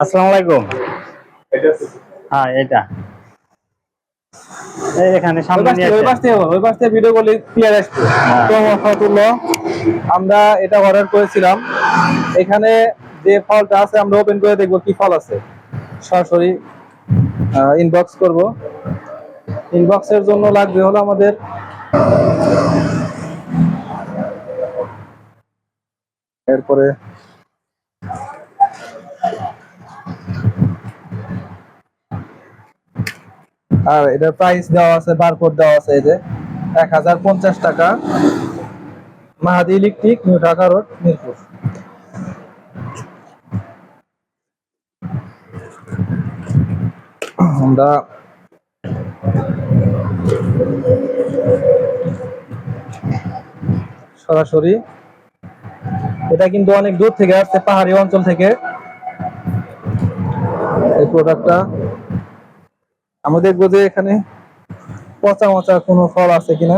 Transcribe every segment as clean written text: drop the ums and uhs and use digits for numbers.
আসসালামু আলাইকুম। হ্যাঁ, এটা এখানে সামনে নিয়ে আসেন। ওই পাশ থেকে ভিডিও করলে ক্লিয়ার আসবে। হ্যাঁ। তো রহমতুল্লাহ, আমরা এটা অর্ডার করেছিলাম। এখানে যে ফলটা আছে আমরা ওপেন করে দেখবো কি ফল আছে। সরাসরি ইনবক্স করব। ইনবক্সের জন্য লাগবে হলো আমাদের এরপরে আর এটার প্রাইস দেওয়া আছে, বারকোড দেওয়া আছে। এই যে 1050 টাকা, Mahadi electric, new Dhaka road, Mirpur. আমরা সরাসরি, এটা কিন্তু অনেক দূর থেকে আসছে, পাহাড়ি অঞ্চল থেকে এই প্রোডাক্টটা। আমরা দেখবো যে এখানে পচা মচা কোনো ফল আছে কিনা।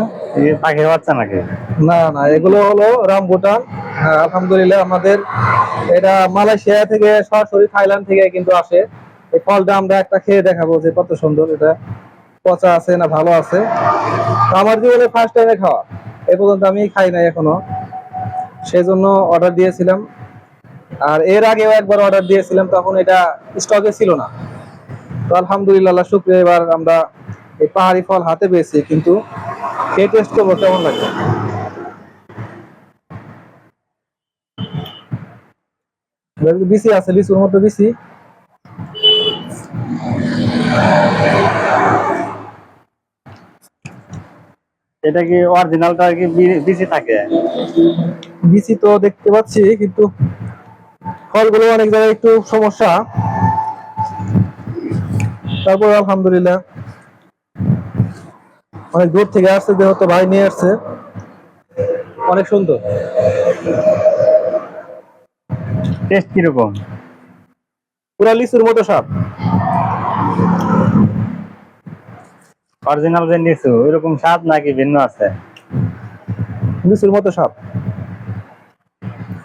পাখির বাচ্চা নাকি? না না, এগুলো হলো রামবুটান। আলহামদুলিল্লাহ, আমাদের এটা মালয়েশিয়া থেকে, সরাসরি থাইল্যান্ড থেকে কিন্তু আসে। এই ফলটা আমরা একটা খেয়ে দেখাবো যে কত সুন্দর, এটা পচা আছে না ভালো আছে। আমার জীবনে ফার্স্ট টাইমে খাওয়া, এ পর্যন্ত আমি খাই নাই এখনো, সেই জন্য অর্ডার দিয়েছিলাম। আর এর আগেও একবার অর্ডার দিয়েছিলাম, তখন এটা স্টকে ছিল না। তো আলহামদুলিল্লাহ, শুক্রিয়া, এবার আমরা এই পাহাড়ি ফল হাতে পেয়েছি, কিন্তু খেয়ে টেস্ট করবো কেমন লাগে। বিসি আছে, লিচুর মতো বিসি। এটা কি অরিজিনালটা কি বিচি থাকে? বিসি তো দেখতে পাচ্ছি, কিন্তু ফলগুলো অনেক জায়গায় একটু সমস্যা। তারপর আলহামদুলিল্লাহ, অনেক দূর থেকে আসছে, যেহেতু ভাই নিয়ে আসছে, অনেক সুন্দর। টেস্ট কিরকম? পুরা লিচুর মতো স্বাদ। অরিজিনাল যে নিচু এরকম স্বাদ নাকি ভিন্ন আছে? লিচুর মতো স্বাদ।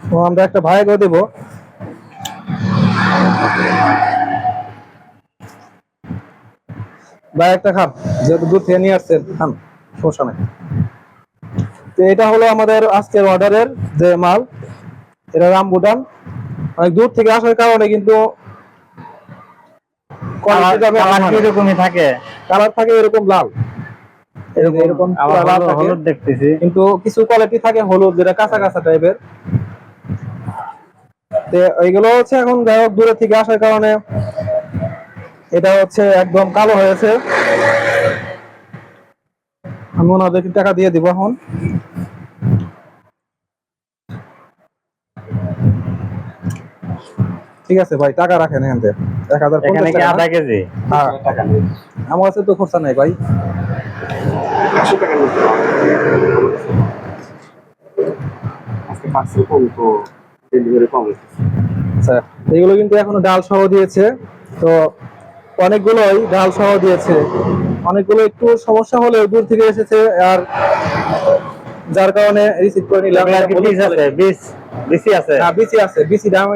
তো আমরা একটা ভাইকে দেবো। ভাই একটা খান, যেহেতু দূর থেকে নিয়ে আসছেন, খান, সমস্যা নেই। তো এটা হলো আমাদের আজকের অর্ডারের যে মাল, এটা রামবুটান। অনেক দূর থেকে আসার কারণে কিন্তু কিরকমই থাকে? কালার থাকে এরকম লাল, এরকম লাল থাকে, হলুদ দেখতেছি। কিন্তু কিছু কোয়ালিটি থাকে হলুদ, যেটা কাঁচা কাঁচা টাইপের। তো এইগুলো হচ্ছে এখন যাই হোক দূরে থেকে আসার কারণে এটা হচ্ছে একদম কালো হয়েছে। আমি ওনাদেরকে টাকা দিয়ে দিব এখন। ঠিক আছে ভাই, টাকা রাখেন এখান থেকে। 1050 টাকা। আধা কেজি? হ্যাঁ, আমার কাছে তো খরচা নাই ভাই। আচ্ছা, এগুলো কিন্তু এখনো ডাল সহ দিয়েছে। তো অনেকগুলোই ডাল সহ দিয়েছে, অনেকগুলো একটু সমস্যা হলে দূর থেকে এসেছে, আর যার কারণে রিসিভ করে নিলাম। বিসি আছে? হ্যাঁ, বিসি আছে, বিসি দাম।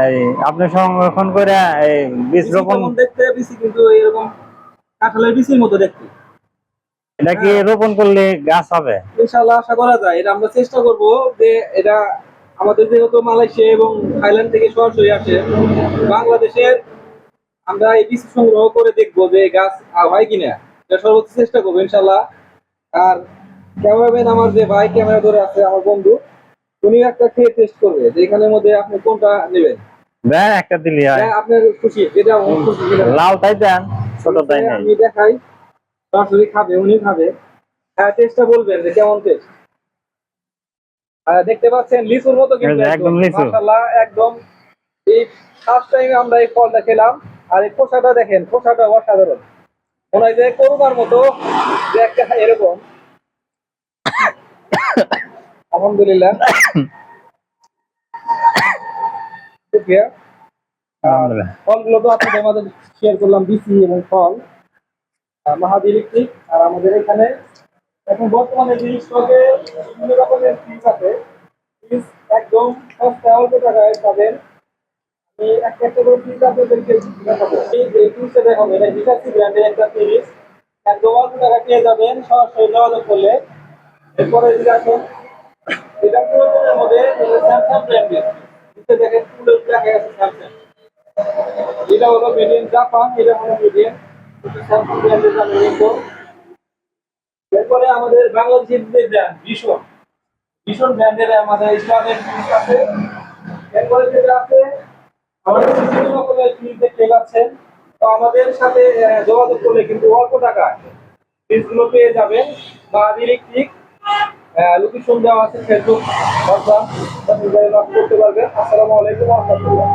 এই আপনি সংরক্ষণ করে এই বীজ রোপণ দেখতে বিসি কিন্তু এরকম কাঁঠালের বিসির মতো দেখতে। এটা কি রোপণ করলে গাছ হবে? ইনশাআল্লাহ আশা করা যায়। এটা আমরা চেষ্টা করব যে এটা আমাদের যেহেতু মালয়েশিয়া এবং থাইল্যান্ড থেকে সরাসরি আসে, বাংলাদেশের আমরা এই বীজ সংগ্রহ করে দেখবো যে গাছ হয় কিনা। এটা সর্বোচ্চ চেষ্টা করবো ইনশাআল্লাহ। আর ক্যামেরাম্যান আমার যে ভাই ক্যামেরা ধরে আছে, আমার বন্ধু, উনি একটা খেয়ে টেস্ট করবে যে এখানের মধ্যে আপনি কোনটা নেবেন। একটা দিলি হয়। আপনার খুশি, যেটা খুশি লাল তাই দেন, ছোট তাই নাই। আমি দেখাই, সরাসরি খাবে, উনি খাবে। হ্যাঁ, টেস্টটা বলবেন যে কেমন টেস্ট। দেখতে পাচ্ছেন লিচুর মতো কিন্তু একদম লিচু, মাশাআল্লাহ, একদম। এই ফার্স্ট টাইম আমরা এই ফলটা খেলাম। আর এই খোসাটা দেখেন, খোসাটা অসাধারণ, মনে হয় যে করুণার মতো যে একটা এরকম। আলহামদুলিল্লাহ, শুকরিয়া। ফলগুলো তো আপনাদের মাঝে শেয়ার করলাম, বিসি এবং ফল, মাহাদি ইলেকট্রিক। আর আমাদের এখানে এখন বর্তমানে যে স্টকে বিভিন্ন রকমের ফ্রিজ আছে, ফ্রিজ একদম সস্তা, অল্প টাকায় পাবেন। একটা করে ফ্রিজ আপনাদেরকে দেখাবো। এই ফ্রিজটা দেখাবো, এটা হিটাচি ব্র্যান্ডের একটা ফ্রিজ। একদম অল্প টাকা পেয়ে যাবেন সরাসরি যোগাযোগ করলে। এরপরে যদি আসেন, এটা পুরোনোর মধ্যে স্যামসাং ব্র্যান্ডের। নিচে দেখেন পুরো দেখা গেছে স্যামসাং। এটা হলো মেড ইন জাপান, এটা হলো মেড ইন স্যামসাং ব্র্যান্ডের নামে কিন্তু। এরপরে আমাদের বাংলাদেশের যে ব্র্যান্ড ভীষণ, ভীষণ ব্র্যান্ডের আমাদের স্টারের ফ্রিজ আছে। এরপরে যেটা আছে আমাদের বিভিন্ন রকমের ফ্রিজ দেখতে পাচ্ছেন। তো আমাদের সাথে যোগাযোগ করলে কিন্তু অল্প টাকায় ফ্রিজগুলো পেয়ে যাবেন। বা ইলেকট্রিক লোকেশন দেওয়া আছে ফেসবুক, হোয়াটসঅ্যাপ, আপনি করতে পারবেন। আসসালামু আলাইকুম ওয়া রাহমাতুল্লাহ।